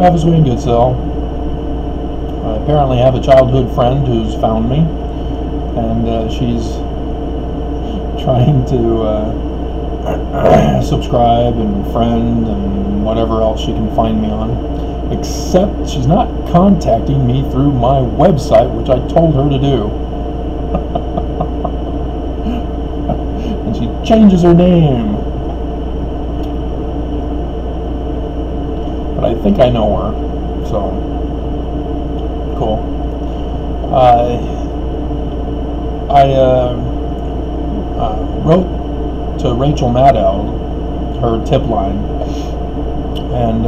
Travis Wayne Goodsell. I apparently have a childhood friend who's found me, and she's trying to subscribe and friend and whatever else she can find me on. Except she's not contacting me through my website, which I told her to do. And she changes her name. But I think I know her, so cool. I wrote to Rachel Maddow, her tip line, and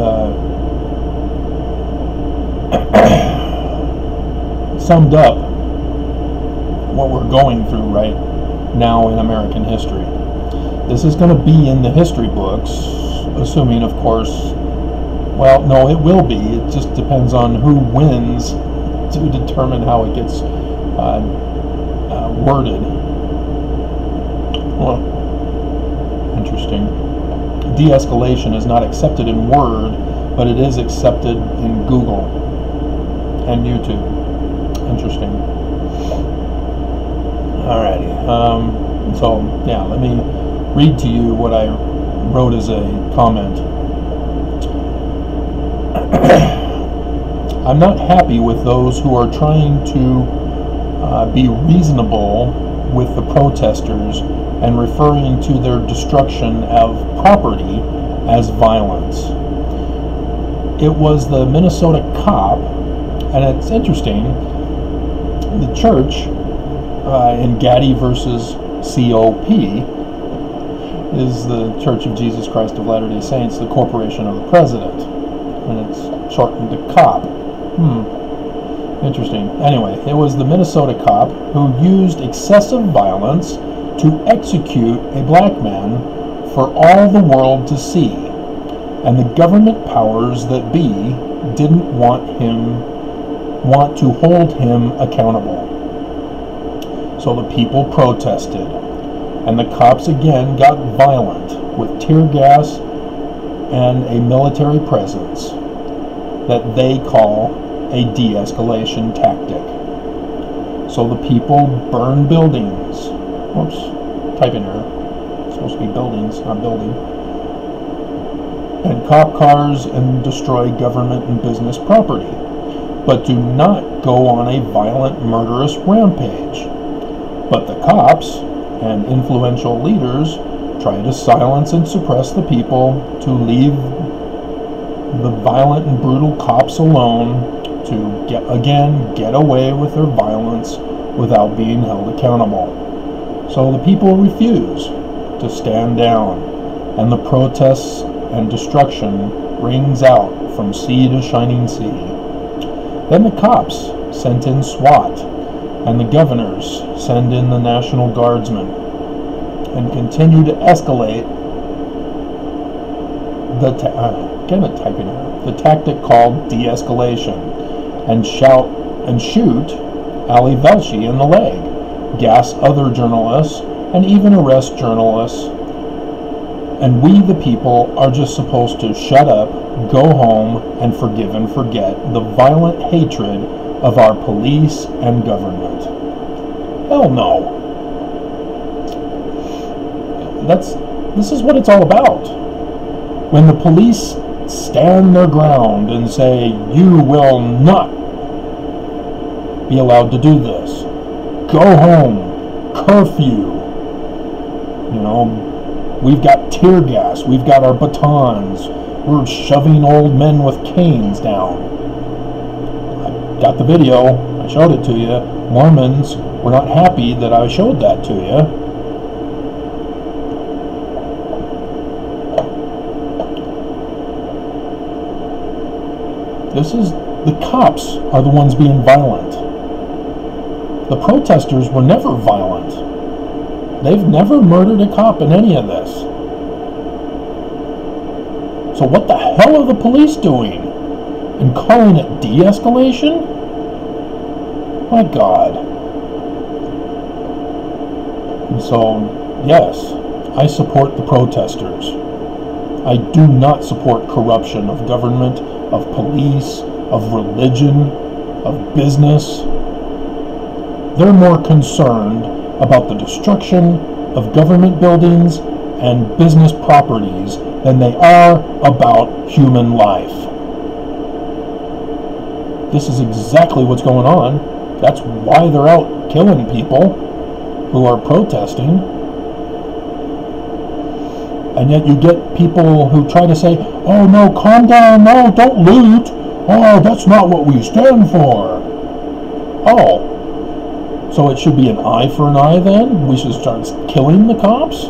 summed up what we're going through right now in American history. This is going to be in the history books, assuming, of course, well, no, it will be. It just depends on who wins to determine how it gets worded. Well, interesting. De-escalation is not accepted in Word, but it is accepted in Google and YouTube. Interesting. Alrighty. So, yeah, let me read to you what I wrote as a comment. I'm not happy with those who are trying to be reasonable with the protesters and referring to their destruction of property as violence. It was the Minnesota cop, and it's interesting, the church in Gaddy versus COP is the Church of Jesus Christ of Latter-day Saints, the Corporation of the President, and it's shortened to COP. Interesting. Anyway, it was the Minnesota cop who used excessive violence to execute a black man for all the world to see, and the government powers that be didn't want to hold him accountable. So the people protested, and the cops again got violent with tear gas and a military presence that they call a de-escalation tactic. So the people burned buildings. Whoops, typing error. It's supposed to be buildings, not building. And cop cars and destroy government and business property. But do not go on a violent, murderous rampage. But the cops and influential leaders try to silence and suppress the people, to leave the violent and brutal cops alone, to get away with their violence without being held accountable. So the people refuse to stand down, and the protests and destruction rings out from sea to shining sea. Then the cops sent in SWAT, and the governors send in the National Guardsmen, and continue to escalate the tactic called de-escalation, and shoot Ali Velshi in the leg, gas other journalists, and even arrest journalists. And we, the people, are just supposed to shut up, go home, and forgive and forget the violent hatred of our police and government. Hell no. This is what it's all about. When the police stand their ground and say, you will not be allowed to do this. Go home. Curfew. You know, we've got tear gas. We've got our batons. We're shoving old men with canes down. I got the video. I showed it to you. Mormons were not happy that I showed that to you. The cops are the ones being violent. The protesters were never violent. They've never murdered a cop in any of this. So what the hell are the police doing? And calling it de-escalation? My God. And so, yes, I support the protesters. I do not support corruption of government, of police, of religion, of business. They're more concerned about the destruction of government buildings and business properties than they are about human life. This is exactly what's going on. That's why they're out killing people who are protesting. And yet you get people who try to say, oh no, calm down, no, don't loot. Oh, that's not what we stand for. Oh, so it should be an eye for an eye then? We should start killing the cops?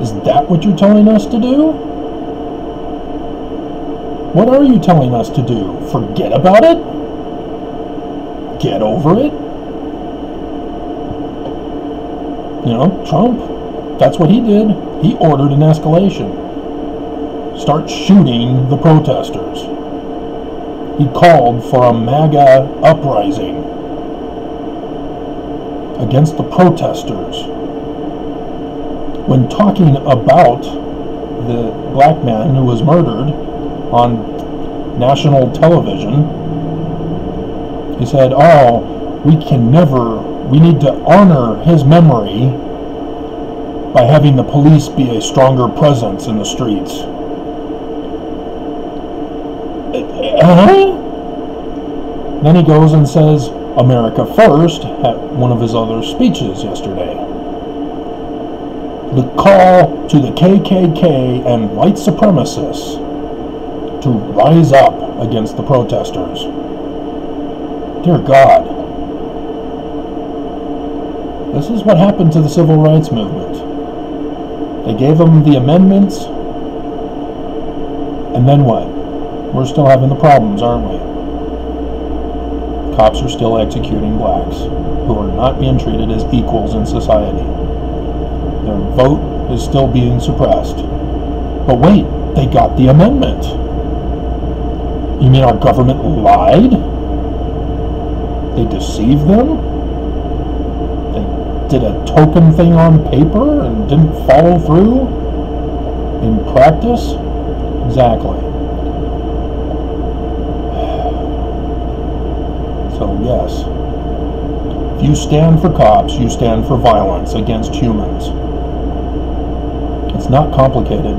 Is that what you're telling us to do? What are you telling us to do? Forget about it? Get over it? You know, Trump, that's what he did. He ordered an escalation. Start shooting the protesters. He called for a MAGA uprising against the protesters. When talking about the black man who was murdered on national television, he said, oh, we need to honor his memory by having the police be a stronger presence in the streets. Then he goes and says, America First, at one of his other speeches yesterday. The call to the KKK and white supremacists to rise up against the protesters. Dear God. This is what happened to the civil rights movement. They gave them the amendments, and then what? We're still having the problems, aren't we? Cops are still executing blacks who are not being treated as equals in society. Their vote is still being suppressed. But wait, they got the amendment. You mean our government lied? They deceived them? They did a token thing on paper and didn't follow through in practice? Exactly. So yes, if you stand for cops, you stand for violence against humans. It's not complicated.